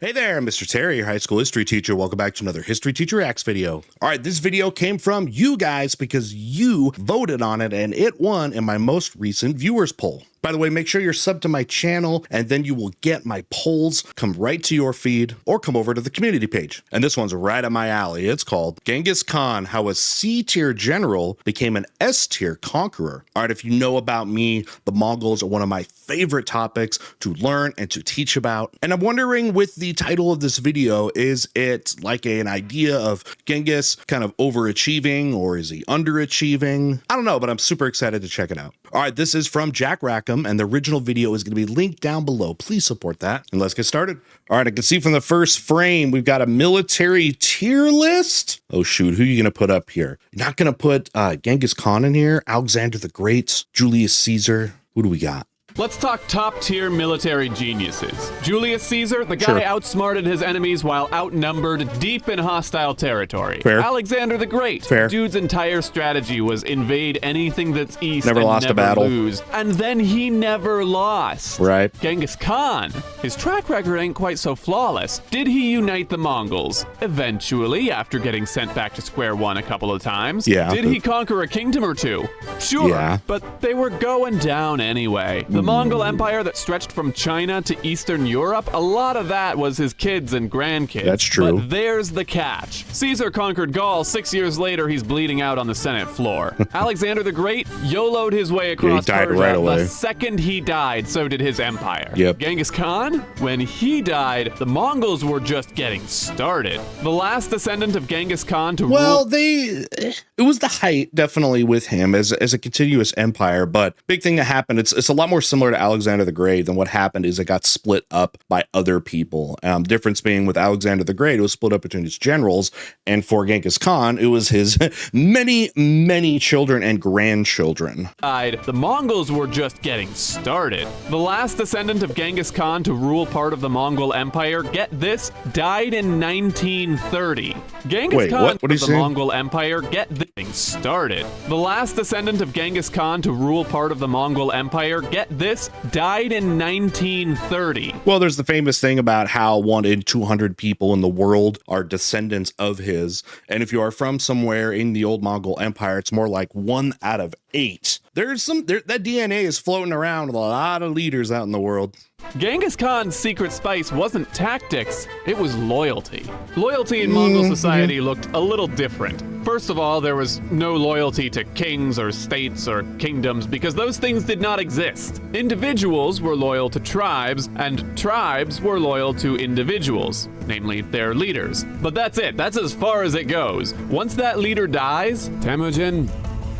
Hey there, Mr. Terry, your high school history teacher. Welcome back to another History Teacher Reacts video. All right, this video came from you guys because you voted on it and it won in my most recent viewers poll. By the way, make sure you're subbed to my channel and then you will get my polls come right to your feed or come over to the community page. And this one's right up my alley. It's called Genghis Khan, How a C-tier General Became an S-tier Conqueror. All right, if you know about me, the Mongols are one of my favorite topics to learn and to teach about. And I'm wondering with the title of this video, is it like an idea of Genghis kind of overachieving or is he underachieving? I don't know, but I'm super excited to check it out. All right, this is from Rackam, and the original video is going to be linked down below. Please support that. And let's get started. All right, I can see from the first frame, we've got a military tier list. Oh, shoot. Who are you going to put up here? You're not going to put Genghis Khan in here? Alexander the Great? Julius Caesar? Who do we got? Let's talk top-tier military geniuses. Julius Caesar, the guy outsmarted his enemies while outnumbered deep in hostile territory. Fair. Alexander the Great. Fair. Dude's entire strategy was invade anything that's east never and lost never a battle. lose. And then he never lost. Right. Genghis Khan. His track record ain't quite so flawless. Did he unite the Mongols? Eventually, after getting sent back to square one a couple of times. Yeah. Did he conquer a kingdom or two? Sure. Yeah. But they were going down anyway. The Mongol Empire that stretched from China to Eastern Europe, a lot of that was his kids and grandkids. That's true. But there's the catch. Caesar conquered Gaul. 6 years later, he's bleeding out on the Senate floor. Alexander the Great YOLO'd his way across he died Persia. right away. The second he died, so did his empire. Yep. Genghis Khan? When he died, the Mongols were just getting started. The last descendant of Genghis Khan to rule... it was the height, definitely, with him as a continuous empire, but big thing that happened, it's a lot more similar to Alexander the Great than what happened is it got split up by other people. Difference being with Alexander the Great, it was split up between his generals, and for Genghis Khan, it was his many children and grandchildren. The Mongols were just getting started. The last descendant of Genghis Khan to rule part of the Mongol Empire, get this, died in 1930. Genghis Khan what of the Mongol Empire, get this, started. The last descendant of Genghis Khan to rule part of the Mongol Empire, get this, died in 1930. Well, there's the famous thing about how 1 in 200 people in the world are descendants of his. And if you are from somewhere in the old Mongol Empire, it's more like 1 out of 8. That DNA is floating around with a lot of leaders out in the world. Genghis Khan's secret spice wasn't tactics, it was loyalty. Loyalty in Mongol society looked a little different. First of all, there was no loyalty to kings or states or kingdoms because those things did not exist. Individuals were loyal to tribes, and tribes were loyal to individuals, namely their leaders. But that's it, that's as far as it goes. Once that leader dies, Temujin,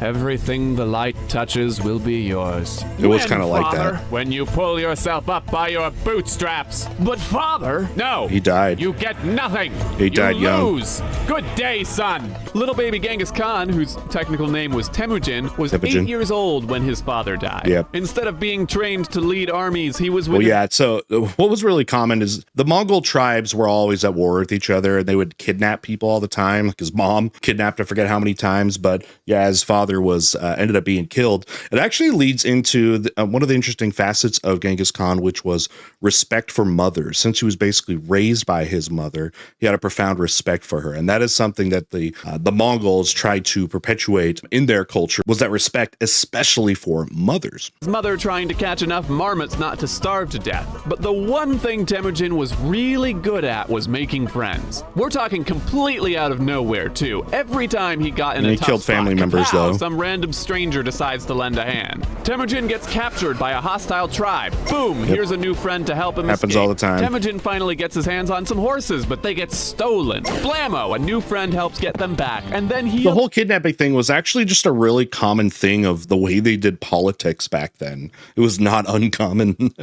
everything the light touches will be yours. It was kind of like that. When you pull yourself up by your bootstraps. But father, no. He died. You get nothing. He died young. Lose. Good day, son. Little baby Genghis Khan, whose technical name was Temujin, was 8 years old when his father died. Yep. Instead of being trained to lead armies, he was with so what was really common is the Mongol tribes were always at war with each other, and they would kidnap people all the time. Like his mom kidnapped, I forget how many times, but yeah, his father was ended up being killed. It actually leads into one of the interesting facets of Genghis Khan, which was respect for mothers. Since he was basically raised by his mother, he had a profound respect for her, and that is something that the Mongols tried to perpetuate in their culture, was that respect, especially for mothers. His mother trying to catch enough marmots not to starve to death. But the one thing Temujin was really good at was making friends. We're talking completely out of nowhere, too. Every time he got in a tough killed spot, family members, though. Some random stranger decides to lend a hand. Temujin gets captured by a hostile tribe. Boom, here's a new friend to help him Happens escape. all the time. Temujin finally gets his hands on some horses, but they get stolen. Blammo, a new friend helps get them back, and then the whole kidnapping thing was actually just a really common thing of the way they did politics back then. It was not uncommon.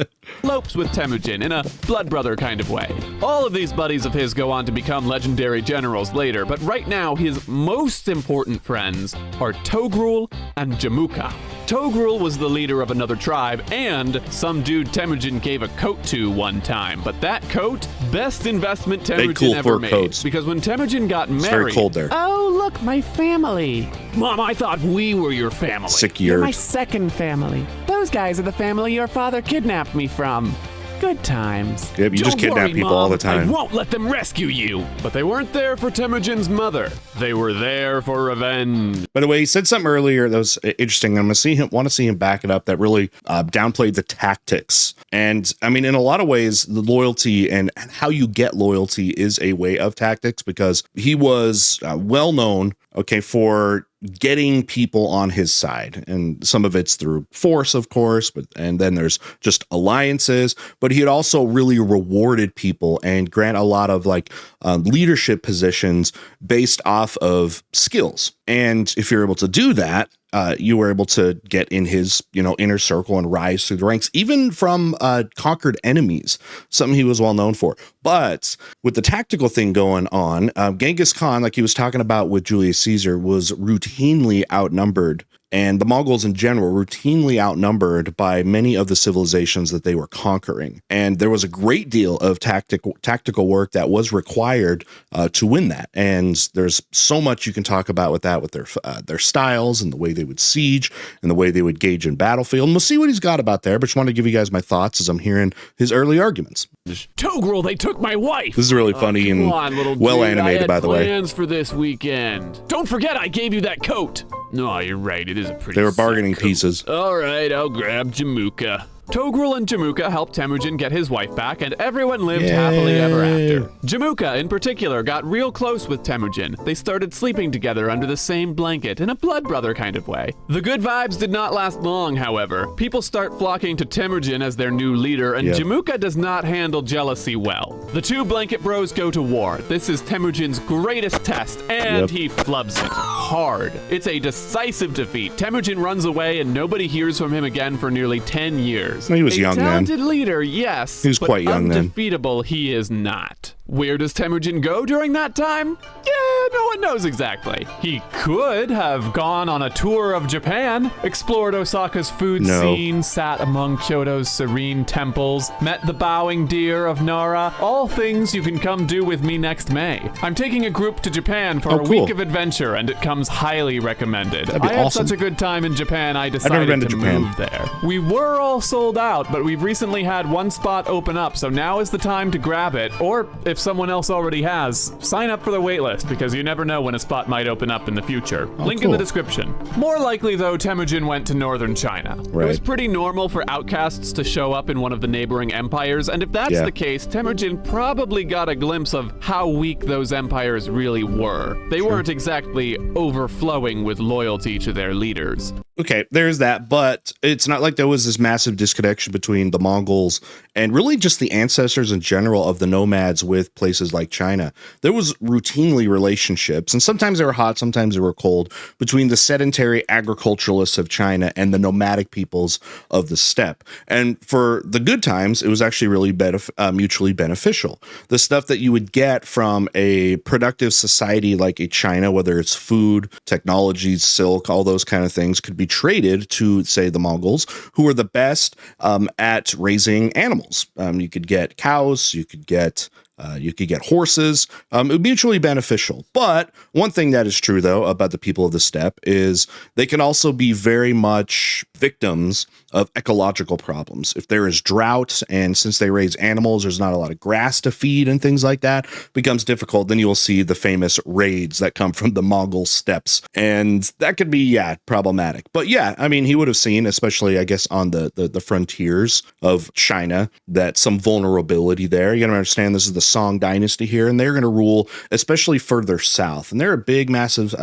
elopes with Temujin in a blood brother kind of way. All of these buddies of his go on to become legendary generals later, but right now his most important friends are Togrul and Jamuka. Togrul was the leader of another tribe and some dude Temujin gave a coat to one time, but that coat, best investment Temujin ever made. Coats. Because when Temujin got married, it's very cold there. Oh, look, my family. Mom, I thought we were your family. Sick You're years. my second family. Those guys are the family your father kidnapped me from. Good times. Yep, you just Don't kidnap worry, people Mom, all the time. I won't let them rescue you. But they weren't there for Temujin's mother. They were there for revenge. By the way, he said something earlier that was interesting. I'm want to see him back it up. That really downplayed the tactics. And I mean, in a lot of ways, the loyalty and how you get loyalty is a way of tactics, because he was well known, for getting people on his side, and some of it's through force, of course, and then there's just alliances. But he had also really rewarded people and grant a lot of leadership positions based off of skills. And if you're able to do that, you were able to get in his, inner circle and rise through the ranks, even from conquered enemies, something he was well known for. But with the tactical thing going on, Genghis Khan, like he was talking about with Julius Caesar, was routinely outnumbered. And the Mongols in general routinely outnumbered by many of the civilizations that they were conquering. And there was a great deal of tactical work that was required to win that. And there's so much you can talk about with that, with their styles and the way they would siege and the way they would gauge in battlefield. And we'll see what he's got about there, but just want to give you guys my thoughts as I'm hearing his early arguments. Togrul, they took my wife. This is really funny and well animated, by the way. Plans for this weekend. Don't forget, I gave you that coat. No, you're right. It is a pretty. They were bargaining pieces. All right, I'll grab Jamuka. Togrul and Jamuka helped Temujin get his wife back, and everyone lived happily ever after. Jamuka, in particular, got real close with Temujin. They started sleeping together under the same blanket, in a blood brother kind of way. The good vibes did not last long, however. People start flocking to Temujin as their new leader, and Jamuka does not handle jealousy well. The two blanket bros go to war. This is Temujin's greatest test, and he flubs it hard. It's a decisive defeat. Temujin runs away, and nobody hears from him again for nearly 10 years. He was young then. A talented leader, yes. He was quite young then. Undefeatable, he is not. Where does Temujin go during that time? Yeah, no one knows exactly. He could have gone on a tour of Japan, explored Osaka's food scene, sat among Kyoto's serene temples, met the bowing deer of Nara, all things you can come do with me next May. I'm taking a group to Japan for a week of adventure, and it comes highly recommended. That'd be I had awesome. such a good time in Japan, I decided to move there. We were all sold out, but we've recently had one spot open up, so now is the time to grab it, or if someone else already has, sign up for the waitlist, because you never know when a spot might open up in the future. Link in the description. More likely, though, Temujin went to northern China. It was pretty normal for outcasts to show up in one of the neighboring empires, and if that's the case, Temujin probably got a glimpse of how weak those empires really were. They weren't exactly overflowing with loyalty to their leaders. Okay, there's that, but it's not like there was this massive disconnection between the Mongols and really just the ancestors in general of the nomads with places like China. There was routinely relationships, and sometimes they were hot, sometimes they were cold, between the sedentary agriculturalists of China and the nomadic peoples of the steppe. And for the good times, it was actually really mutually beneficial. The stuff that you would get from a productive society like a China, whether it's food, technologies, silk, all those kind of things, could be traded to, say, the Mongols, who were the best at raising animals. You could get cows, you could get horses. It would be mutually beneficial. But one thing that is true, though, about the people of the steppe is they can also be very much victims of ecological problems. If there is drought, and since they raise animals, there's not a lot of grass to feed and things like that, it becomes difficult. Then you will see the famous raids that come from the Mongol steppes. And that could be, problematic. But I mean, he would have seen, especially, I guess, on the frontiers of China, that some vulnerability there. You got to understand, this is the Song dynasty here, and they're going to rule especially further south. And they're a big, massive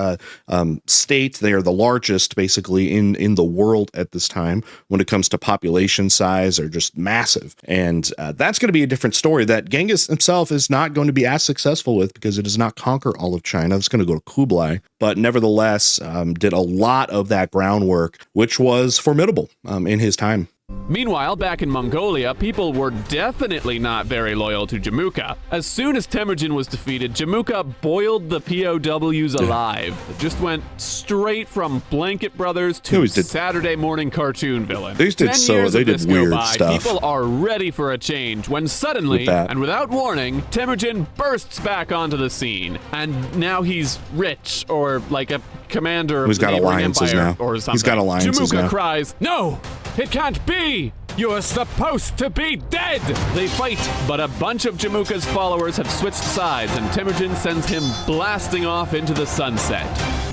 state. They are the largest, basically, in the world at this time when it comes to population size. They're just massive. And that's going to be a different story that Genghis himself is not going to be as successful with, because it does not conquer all of China. It's going to go to Kublai, but nevertheless did a lot of that groundwork, which was formidable in his time. Meanwhile, back in Mongolia, people were definitely not very loyal to Jamuka. As soon as Temujin was defeated, Jamuka boiled the POWs alive. It just went straight from Blanket Brothers to Saturday morning cartoon villain. They did weird stuff. People are ready for a change when suddenly, and without warning, Temujin bursts back onto the scene. And now he's rich, or like a commander of the neighboring empire or something. He's got alliances Jamuka now. cries, "No! It can't be! You're supposed to be dead! They fight, but a bunch of Jamuka's followers have switched sides, and Temujin sends him blasting off into the sunset.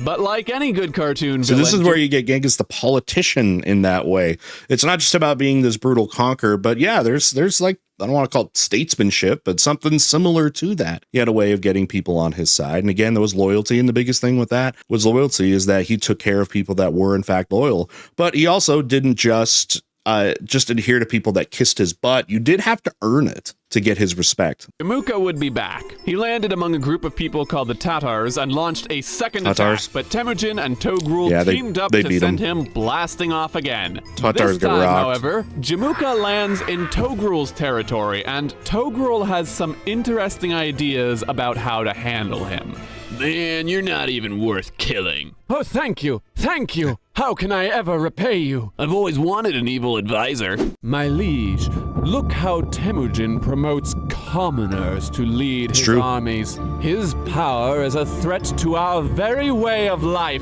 But like any good cartoon So villain, this is where you get Genghis the politician in that way. It's not just about being this brutal conqueror, but yeah, there's like, I don't want to call it statesmanship, but something similar to that. He had a way of getting people on his side. And again, there was loyalty. And the biggest thing with that was loyalty, is that he took care of people that were in fact loyal. But he also didn't just adhere to people that kissed his butt. You did have to earn it to get his respect. Jamuka would be back. He landed among a group of people called the Tatars and launched a second attack, but Temujin and Togrul teamed up to send him blasting off again. Tatars this time, got rocked. however, Jamuka lands in Togrul's territory, and Togrul has some interesting ideas about how to handle him. Man, you're not even worth killing. Oh, thank you. Thank you. How can I ever repay you? I've always wanted an evil advisor. My liege, look how Temujin promotes commoners to lead his armies. His power is a threat to our very way of life.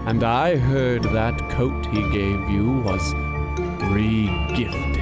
And I heard that coat he gave you was re-gifted.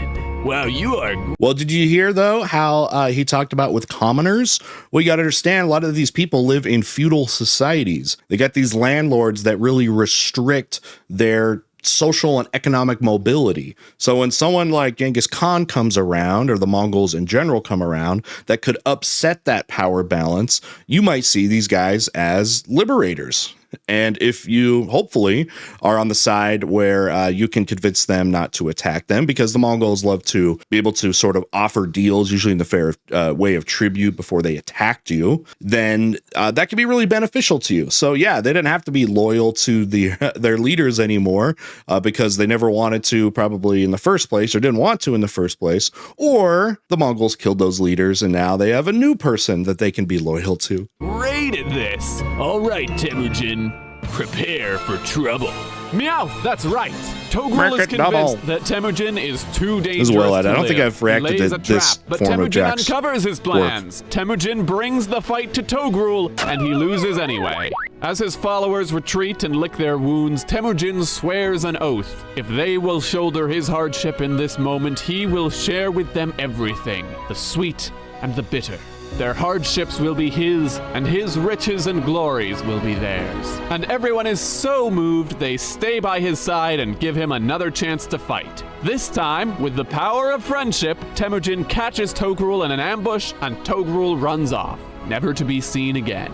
Wow, you are... Well, did you hear, though, how he talked about with commoners? Well, you got to understand, a lot of these people live in feudal societies. They got these landlords that really restrict their social and economic mobility. So when someone like Genghis Khan comes around, or the Mongols in general come around, that could upset that power balance, you might see these guys as liberators. And if you hopefully are on the side where you can convince them not to attack them, because the Mongols love to be able to sort of offer deals, usually in the fair way of tribute before they attacked you, then that can be really beneficial to you. So yeah, they didn't have to be loyal to their leaders anymore because they never wanted to, probably in the first place, or didn't want to in the first place, or the Mongols killed those leaders and now they have a new person that they can be loyal to. Rated this. All right, Temujin. Prepare for trouble. Meow, that's right. Togrul is convinced that Temujin is too dangerous to live. I don't think I've reacted to this but form of Temujin Jack's uncovers his plans. Temujin brings the fight to Togrul, and he loses anyway. As his followers retreat and lick their wounds, Temujin swears an oath. If they will shoulder his hardship in this moment, he will share with them everything, the sweet and the bitter. Their hardships will be his, and his riches and glories will be theirs. And everyone is so moved, they stay by his side and give him another chance to fight. This time, with the power of friendship, Temujin catches Togrul in an ambush, and Togrul runs off, never to be seen again.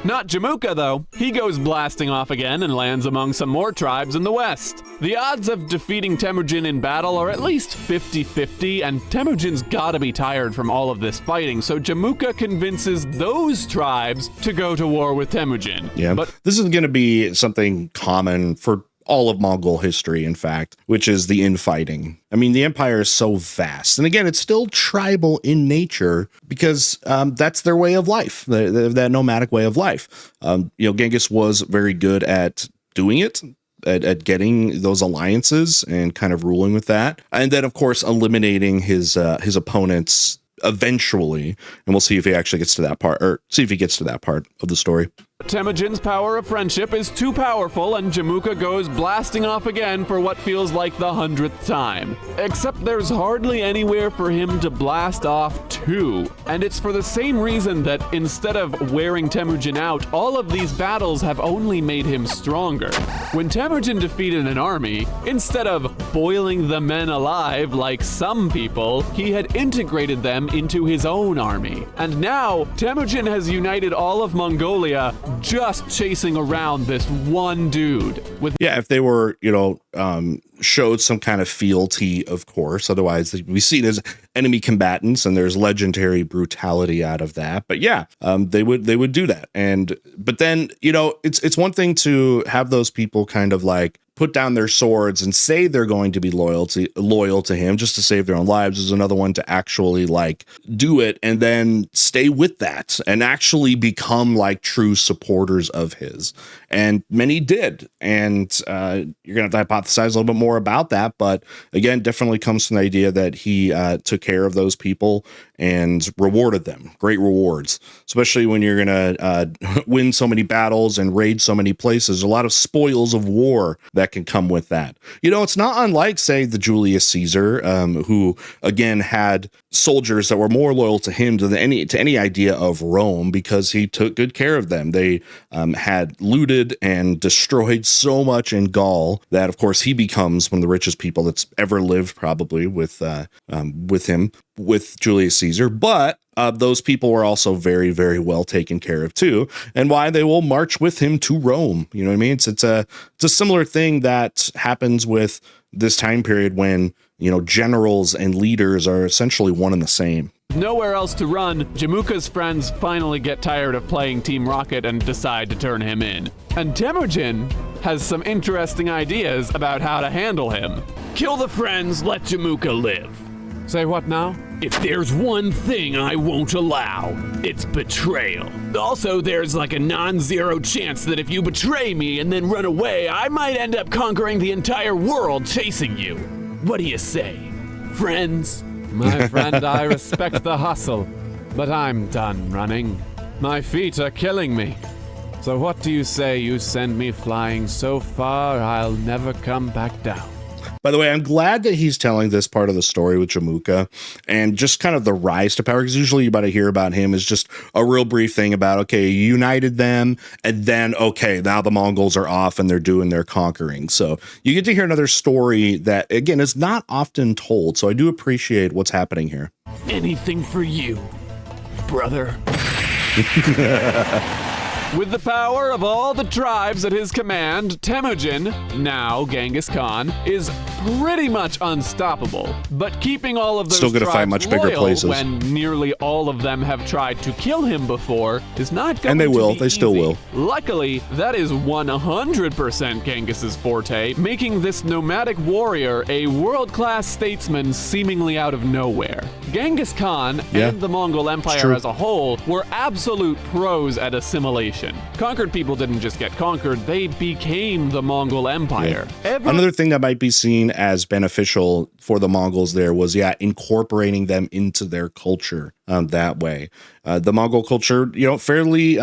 Not Jamuka, though. He goes blasting off again and lands among some more tribes in the west. The odds of defeating Temujin in battle are at least 50-50, and Temujin's gotta be tired from all of this fighting, so Jamuka convinces those tribes to go to war with Temujin. Yeah, but this is gonna be something common for all of Mongol history, in fact, which is the infighting. I mean, the empire is so vast. And again, it's still tribal in nature because that's their way of life, that nomadic way of life. Genghis was very good at doing it, at getting those alliances and kind of ruling with that. And then, of course, eliminating his opponents eventually. And we'll see if he actually gets to that part, or see if he gets to that part of the story. Temujin's power of friendship is too powerful, and Jamuka goes blasting off again for what feels like the 100th time. Except there's hardly anywhere for him to blast off to. And it's for the same reason that instead of wearing Temujin out, all of these battles have only made him stronger. When Temujin defeated an army, instead of boiling the men alive like some people, he had integrated them into his own army. And now, Temujin has united all of Mongolia just chasing around this one dude. If they were, showed some kind of fealty, of course. Otherwise, we see it as enemy combatants, and there's legendary brutality out of that. But they would do that. But then, it's one thing to have those people kind of like put down their swords and say they're going to be loyal to him just to save their own lives. There's another one to actually like do it and then stay with that and actually become like true supporters of his. And many did. And you're going to have to hypothesize a little bit more about that. But again, definitely comes from the idea that he took care of those people and rewarded them. Great rewards, especially when you're going to win so many battles and raid so many places. A lot of spoils of war that can come with that. You know, it's not unlike, say, the Julius Caesar, who, again, had soldiers that were more loyal to him than any idea of Rome because he took good care of them. They had looted and destroyed so much in Gaul that, of course, he becomes one of the richest people that's ever lived, probably with him, with Julius Caesar. But those people were also very, very well taken care of too, and why they will march with him to Rome. You know what I mean? It's a similar thing that happens with this time period when, you know, generals and leaders are essentially one and the same. Nowhere else to run, Jamuka's friends finally get tired of playing Team Rocket and decide to turn him in. And Temujin has some interesting ideas about how to handle him. Kill the friends, let Jamuka live. Say what now? If there's one thing I won't allow, it's betrayal. Also, there's like a non-zero chance that if you betray me and then run away, I might end up conquering the entire world chasing you. What do you say, friends? My friend, I respect the hustle, but I'm done running. My feet are killing me. So what do you say you send me flying so far I'll never come back down? By the way, I'm glad that he's telling this part of the story with Jamuka and just kind of the rise to power, because usually you about to hear about him is just a real brief thing about, okay, you united them, and then, okay, now the Mongols are off and they're doing their conquering. So you get to hear another story that, again, is not often told. So I do appreciate what's happening here. Anything for you, brother. With the power of all the tribes at his command, Temujin, now Genghis Khan, is pretty much unstoppable. But keeping all of those Still gonna tribes fight much bigger loyal places. when nearly all of them have tried to kill him before is not going And they to will. be They still easy. will. Luckily, that is 100% Genghis's forte, making this nomadic warrior a world-class statesman seemingly out of nowhere. Genghis Khan and the Mongol Empire true. as a whole were absolute pros at assimilation. Conquered people didn't just get conquered, they became the Mongol Empire. Another thing that might be seen as beneficial for the Mongols there was, incorporating them into their culture that way. The Mongol culture, fairly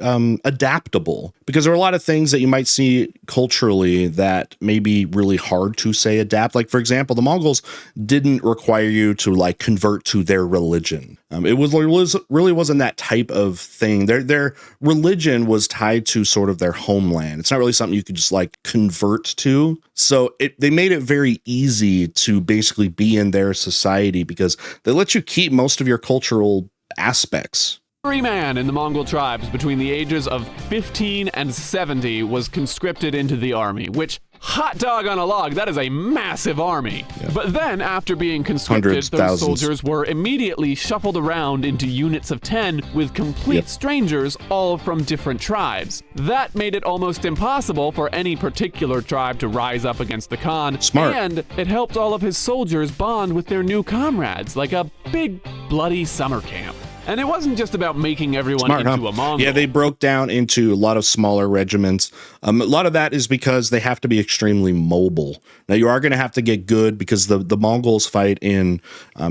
adaptable, because there are a lot of things that you might see culturally that may be really hard to, say, adapt. Like, for example, the Mongols didn't require you to convert to their religion. It really wasn't that type of thing. Their religion was tied to sort of their homeland. It's not really something you could just convert to. So they made it very easy to basically be in their society because they let you keep most of your cultural aspects. Every man in the Mongol tribes between the ages of 15 and 70 was conscripted into the army, which, hot dog on a log, that is a massive army. Yeah. But then, after being conscripted, those soldiers were immediately shuffled around into units of 10 with complete strangers, all from different tribes. That made it almost impossible for any particular tribe to rise up against the Khan. Smart. And it helped all of his soldiers bond with their new comrades, like a big, bloody summer camp. And it wasn't just about making everyone into a Mongol. Yeah, they broke down into a lot of smaller regiments. A lot of that is because they have to be extremely mobile. Now, you are going to have to get good because the Mongols fight in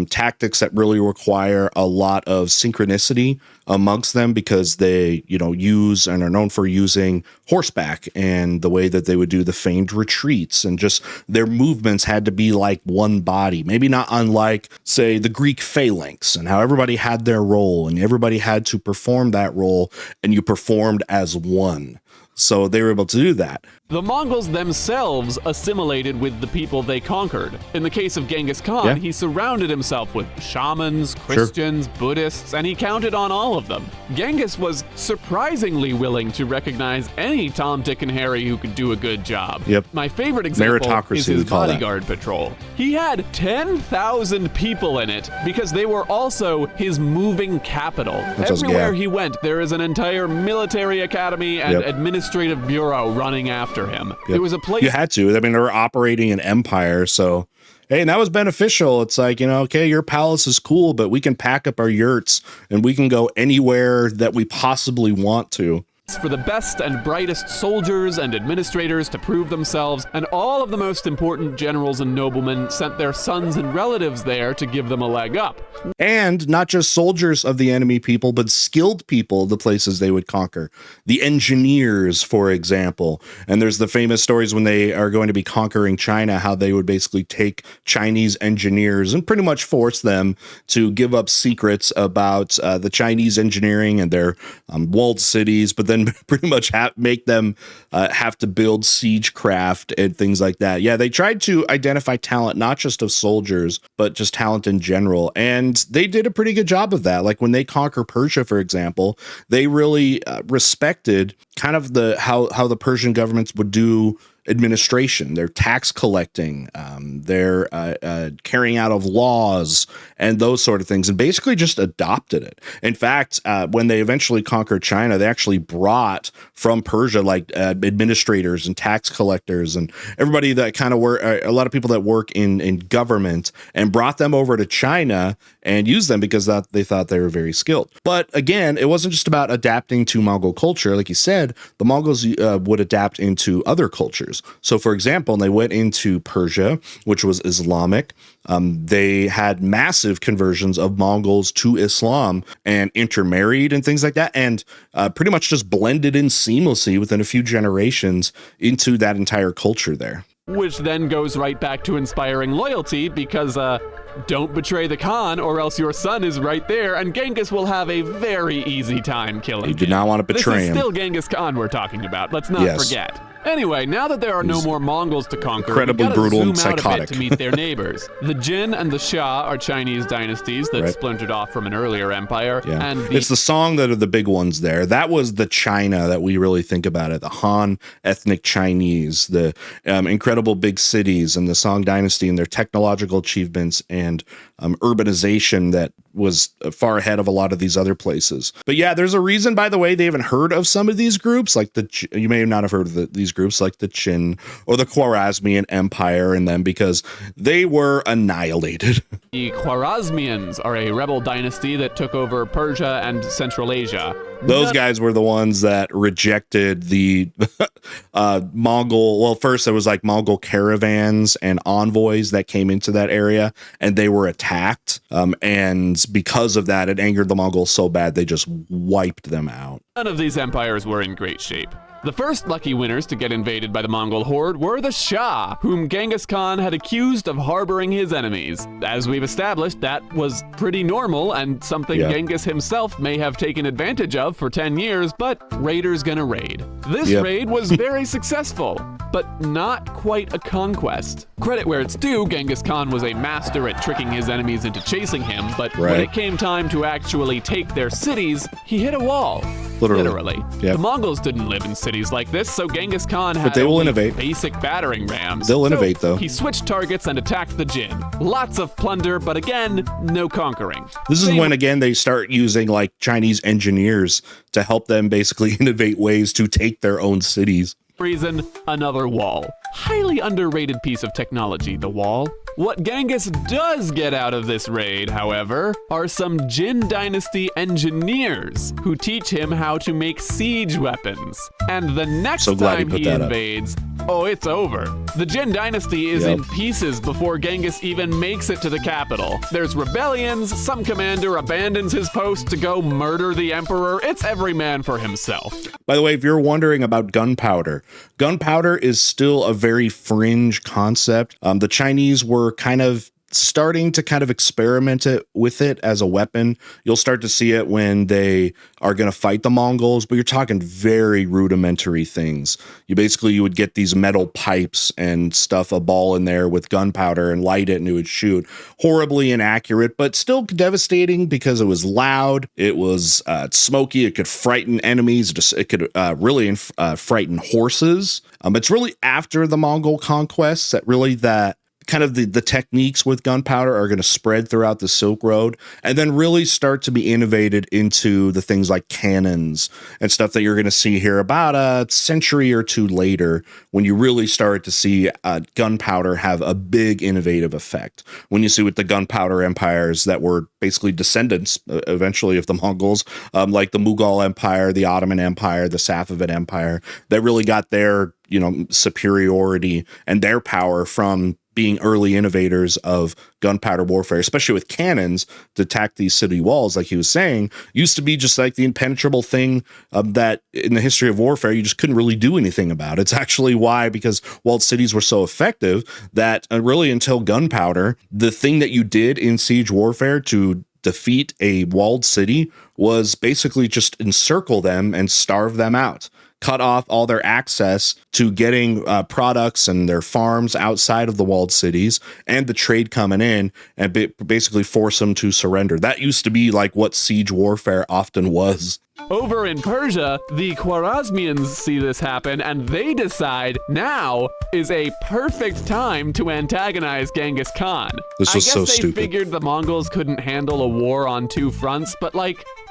tactics that really require a lot of synchronicity amongst them, because they, use and are known for using horseback and the way that they would do the feigned retreats, and just their movements had to be like one body, maybe not unlike, say, the Greek phalanx, and how everybody had their role and everybody had to perform that role, and you performed as one. So they were able to do that. The Mongols themselves assimilated with the people they conquered. In the case of Genghis Khan, he surrounded himself with shamans, Christians, Buddhists, and he counted on all of them. Genghis was surprisingly willing to recognize any Tom, Dick, and Harry who could do a good job. My favorite example is his bodyguard patrol. He had 10,000 people in it because they were also his moving capital. Everywhere he went, there is an entire military academy and administrative bureau running after him. It was a place you had to. I mean, they were operating an empire, so hey, and that was beneficial. It's like, okay, your palace is cool, but we can pack up our yurts and we can go anywhere that we possibly want to. for the best and brightest soldiers and administrators to prove themselves, and all of the most important generals and noblemen sent their sons and relatives there to give them a leg up. And not just soldiers of the enemy people, but skilled people of the places they would conquer. The engineers, for example. And there's the famous stories when they are going to be conquering China, how they would basically take Chinese engineers and pretty much force them to give up secrets about the Chinese engineering and their walled cities, but then pretty much make them have to build siege craft and things like that. Yeah, they tried to identify talent, not just of soldiers, but just talent in general. And they did a pretty good job of that. Like when they conquer Persia, for example, they really respected kind of how the Persian governments would do administration, their tax collecting, their carrying out of laws and those sort of things, and basically just adopted it. In fact, when they eventually conquered China, they actually brought from Persia like administrators and tax collectors and everybody that kind of work, a lot of people that work in government, and brought them over to China and used them because they thought they were very skilled. But again, it wasn't just about adapting to Mongol culture. Like you said, the Mongols would adapt into other cultures. So, for example, they went into Persia, which was Islamic. They had massive conversions of Mongols to Islam and intermarried and things like that, and pretty much just blended in seamlessly within a few generations into that entire culture there. Which then goes right back to inspiring loyalty, because don't betray the Khan or else your son is right there and Genghis will have a very easy time killing him. You did not want to betray him. This is still Genghis Khan we're talking about. Let's not forget. Anyway, now that there are no more Mongols to conquer, incredibly brutal and zoom out psychotic a bit to meet their neighbors. The Jin and the Shah are Chinese dynasties that splintered off from an earlier empire. Yeah. And it's the Song that are the big ones there. That was the China that we really think about it. The Han ethnic Chinese, the incredible big cities, and the Song dynasty and their technological achievements and urbanization that was far ahead of a lot of these other places. But yeah, there's a reason, by the way, they haven't heard of some of these groups. Like you may not have heard of these groups like the Qin or the Khwarezmian Empire and them, because they were annihilated. The Khwarezmians are a rebel dynasty that took over Persia and Central Asia. Those guys were the ones that rejected the Mongol. Well, first there was like Mongol caravans and envoys that came into that area, and they were attacked. And because of that, it angered the Mongols so bad they just wiped them out. None of these empires were in great shape. The first lucky winners to get invaded by the Mongol horde were the Shah, whom Genghis Khan had accused of harboring his enemies. As we've established, that was pretty normal and something Genghis himself may have taken advantage of for 10 years, but raiders gonna raid. This raid was very successful, but not quite a conquest. Credit where it's due, Genghis Khan was a master at tricking his enemies into chasing him, but when it came time to actually take their cities, he hit a wall. Literally. The Mongols didn't live in cities like this, so Genghis Khan had basic battering rams. They'll innovate, though. He switched targets and attacked the Jin. Lots of plunder, but again, no conquering. This is when, again, they start using like Chinese engineers to help them basically innovate ways to take their own cities. Reason, another wall. Highly underrated piece of technology, the wall. What Genghis does get out of this raid, however, are some Jin Dynasty engineers who teach him how to make siege weapons. And the next time he invades, it's over. The Jin Dynasty is in pieces before Genghis even makes it to the capital. There's rebellions, some commander abandons his post to go murder the emperor. It's every man for himself. By the way, if you're wondering about gunpowder is still a very fringe concept. The Chinese were kind of starting to experiment with it as a weapon. You'll start to see it when they are going to fight the Mongols, but you're talking very rudimentary things. You would get these metal pipes and stuff, a ball in there with gunpowder and light it and it would shoot. Horribly inaccurate, but still devastating because it was loud. It was smoky. It could frighten enemies. It could really frighten horses. It's really after the Mongol conquests that kind of the techniques with gunpowder are going to spread throughout the Silk Road and then really start to be innovated into the things like cannons and stuff that you're going to see here about a century or two later, when you really start to see gunpowder have a big innovative effect. When you see with the gunpowder empires that were basically descendants eventually of the Mongols, like the Mughal Empire, the Ottoman Empire, the Safavid Empire, that really got their, superiority and their power from being early innovators of gunpowder warfare, especially with cannons to attack these city walls, like he was saying, used to be just like the impenetrable thing that in the history of warfare, you just couldn't really do anything about. It's actually why, because walled cities were so effective that really until gunpowder, the thing that you did in siege warfare to defeat a walled city was basically just encircle them and starve them out. Cut off all their access to getting products and their farms outside of the walled cities and the trade coming in, and basically force them to surrender. That used to be like what siege warfare often was. Over in Persia, the Khwarezmians see this happen, and they decide now is a perfect time to antagonize Genghis Khan. This was so I guess they stupid. figured the Mongols couldn't handle a war on two fronts, but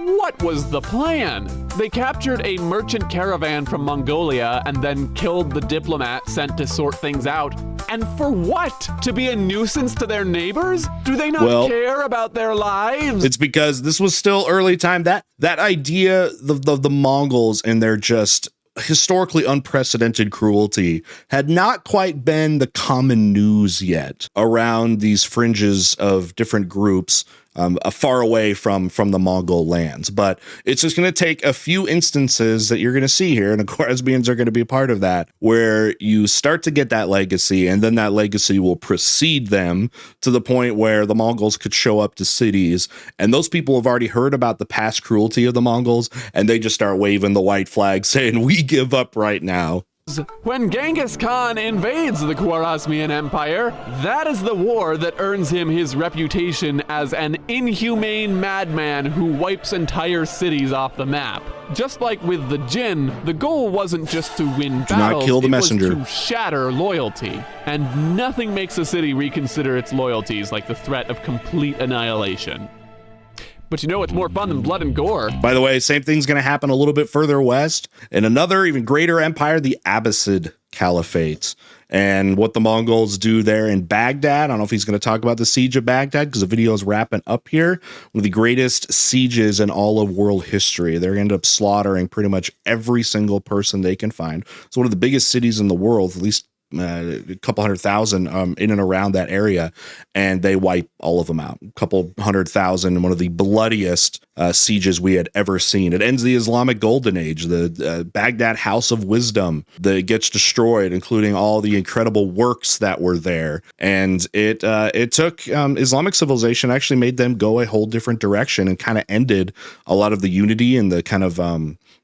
what was the plan? They captured a merchant caravan from Mongolia and then killed the diplomat sent to sort things out. And for what? To be a nuisance to their neighbors? Do they not care about their lives? It's because this was still early time. That idea, the Mongols and their just historically unprecedented cruelty had not quite been the common news yet around these fringes of different groups far away from the Mongol lands. But it's just going to take a few instances that you're going to see here, and the Khwarezmians are going to be a part of that, where you start to get that legacy, and then that legacy will precede them to the point where the Mongols could show up to cities, and those people have already heard about the past cruelty of the Mongols, and they just start waving the white flag saying, "We give up right now." When Genghis Khan invades the Khwarezmian Empire, that is the war that earns him his reputation as an inhumane madman who wipes entire cities off the map. Just like with the Jin, the goal wasn't just to win battles, not kill the messenger. It was to shatter loyalty. And nothing makes a city reconsider its loyalties like the threat of complete annihilation. But you know what's more fun than blood and gore? By the way, same thing's going to happen a little bit further west in another even greater empire, the Abbasid Caliphate. And what the Mongols do there in Baghdad. I don't know if he's going to talk about the siege of Baghdad because the video is wrapping up here. One of the greatest sieges in all of world history. They're going to end up slaughtering pretty much every single person they can find. It's one of the biggest cities in the world, at least a couple 100,000 in and around that area, and they wipe all of them out. A couple 100,000 in one of the bloodiest sieges we had ever seen. It ends the Islamic Golden Age. The Baghdad House of Wisdom that gets destroyed, including all the incredible works that were there. And it took Islamic civilization, actually made them go a whole different direction and kind of ended a lot of the unity and the kind of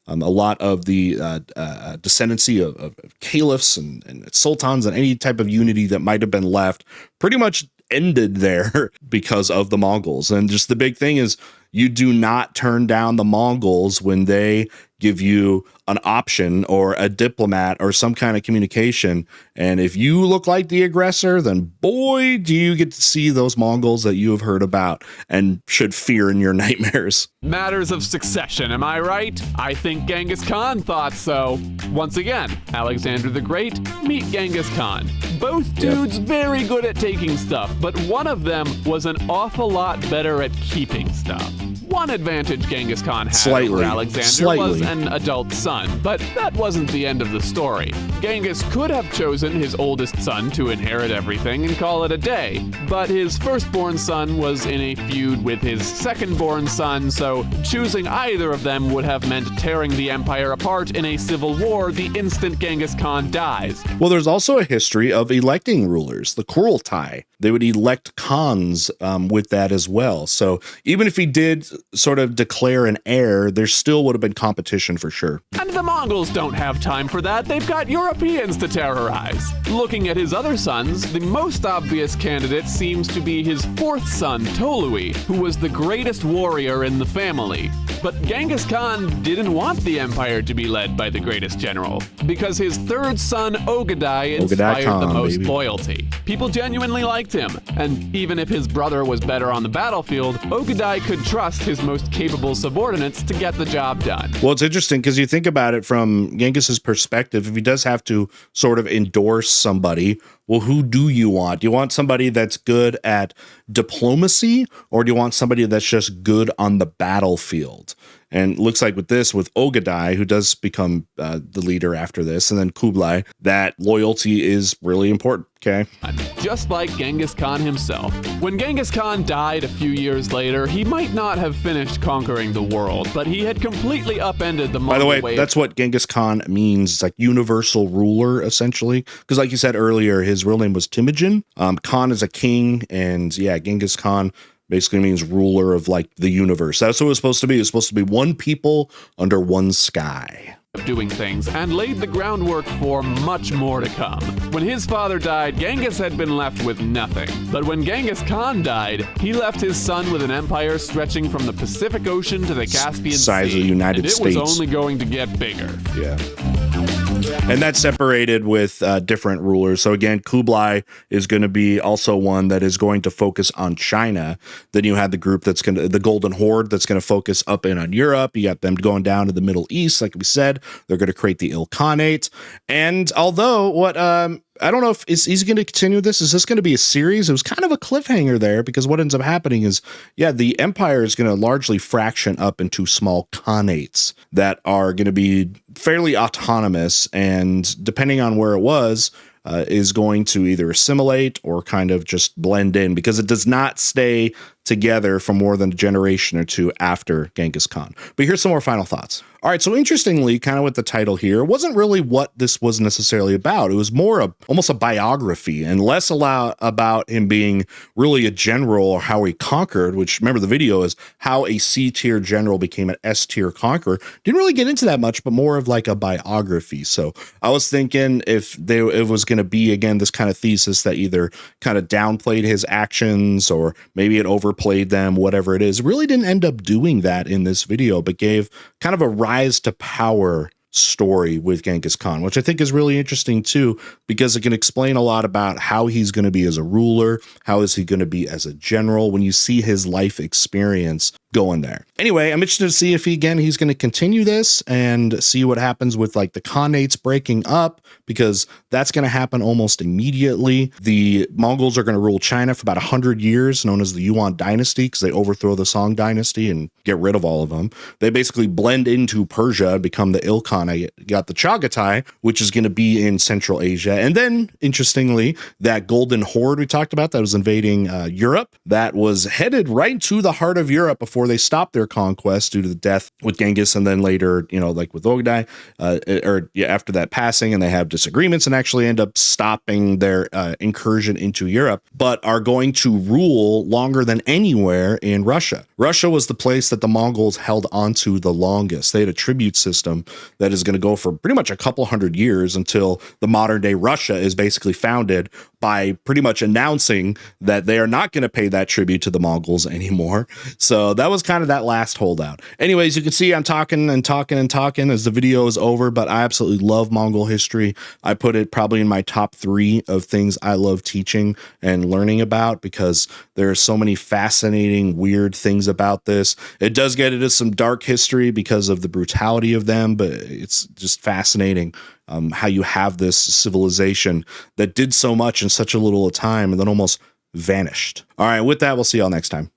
a lot of the descendancy of caliphs and sultans and any type of unity that might have been left pretty much ended there because of the Mongols. And just the big thing is you do not turn down the Mongols when they give you an option or a diplomat or some kind of communication. And if you look like the aggressor, then boy, do you get to see those Mongols that you have heard about and should fear in your nightmares. Matters of succession, am I right? I think Genghis Khan thought so. Once again, Alexander the Great, meet Genghis Khan. Both dudes very good at taking stuff, but one of them was an awful lot better at keeping stuff. One advantage Genghis Khan had over Alexander was an adult son, but that wasn't the end of the story. Genghis could have chosen his oldest son to inherit everything and call it a day, but his firstborn son was in a feud with his second-born son, so choosing either of them would have meant tearing the empire apart in a civil war the instant Genghis Khan dies. Well, there's also a history of electing rulers, the Kurultai. They would elect Khans with that as well. So even if he did sort of declare an heir, there still would have been competition for sure. And the Mongols don't have time for that. They've got Europeans to terrorize. Looking at his other sons, the most obvious candidate seems to be his fourth son, Tolui, who was the greatest warrior in the family. But Genghis Khan didn't want the empire to be led by the greatest general, because his third son, Ogedai, inspired the most loyalty. People genuinely liked him, and even if his brother was better on the battlefield, Ogedai could trust his most capable subordinates to get the job done. Well, it's interesting because you think about it from Genghis's perspective. If he does have to sort of endorse somebody, well, who do you want? Do you want somebody that's good at diplomacy, or do you want somebody that's just good on the battlefield? And it looks like with this, with Ogedai, who does become the leader after this, and then Kublai, that loyalty is really important, okay? Just like Genghis Khan himself. When Genghis Khan died a few years later, he might not have finished conquering the world, but he had completely upended the Mongol way. By the way, that's what Genghis Khan means. It's like universal ruler, essentially. Because like you said earlier, his real name was Temujin. Khan is a king, and yeah, Genghis Khan basically means ruler of like the universe. That's what it was supposed to be. It was supposed to be one people under one sky. Doing things and laid the groundwork for much more to come. When his father died, Genghis had been left with nothing. But when Genghis Khan died, he left his son with an empire stretching from the Pacific Ocean to the Caspian Sea. Size of the United States. It was only going to get bigger. Yeah. And that's separated with different rulers. So again, Kublai is going to be also one that is going to focus on China. Then you have the group that's going to, the Golden Horde, that's going to focus up in on Europe. You got them going down to the Middle East. Like we said, they're going to create the Ilkhanate. And although what, I don't know if he's going to continue this. Is this going to be a series? It was kind of a cliffhanger there, because what ends up happening is, yeah, the empire is going to largely fraction up into small khanates that are going to be fairly autonomous, and depending on where it was, is going to either assimilate or kind of just blend in, because it does not stay together for more than a generation or two after Genghis Khan. But here's some more final thoughts. All right, so interestingly, kind of with the title here, it wasn't really what this was necessarily about. It was more almost a biography, and less about him being really a general or how he conquered, which, remember, the video is how a C-tier general became an S-tier conqueror. Didn't really get into that much, but more of like a biography. So I was thinking if it was going to be, again, this kind of thesis that either kind of downplayed his actions or maybe it overplayed them, whatever it is. Really didn't end up doing that in this video, but gave kind of a rise to power story with Genghis Khan, which I think is really interesting too, because it can explain a lot about how he's going to be as a ruler, how is he going to be as a general when you see his life experience going there. Anyway, I'm interested to see if he's going to continue this and see what happens with like the Khanates breaking up, because that's going to happen almost immediately. The Mongols are going to rule China for about 100 years, known as the Yuan dynasty, because they overthrow the Song dynasty and get rid of all of them. They basically blend into Persia and become the Ilkhanate. You got the Chagatai, which is going to be in Central Asia. And then, interestingly, that Golden Horde we talked about that was invading Europe, that was headed right to the heart of Europe before they stopped their conquest due to the death with Genghis, and then later, like with Ogedai, after that passing, and they have disagreements and actually end up stopping their incursion into Europe, but are going to rule longer than anywhere in Russia. Russia was the place that the Mongols held onto the longest. They had a tribute system that is going to go for pretty much a couple hundred years until the modern day Russia is basically founded by pretty much announcing that they are not going to pay that tribute to the Mongols anymore. So that was kind of that last holdout. Anyways, you can see I'm talking and talking and talking as the video is over, but I absolutely love Mongol history. I put it probably in my top 3 of things I love teaching and learning about, because there are so many fascinating, weird things about this. It does get into some dark history because of the brutality of them, but it's just fascinating how you have this civilization that did so much in such a little time and then almost vanished. All right, with that, we'll see y'all next time.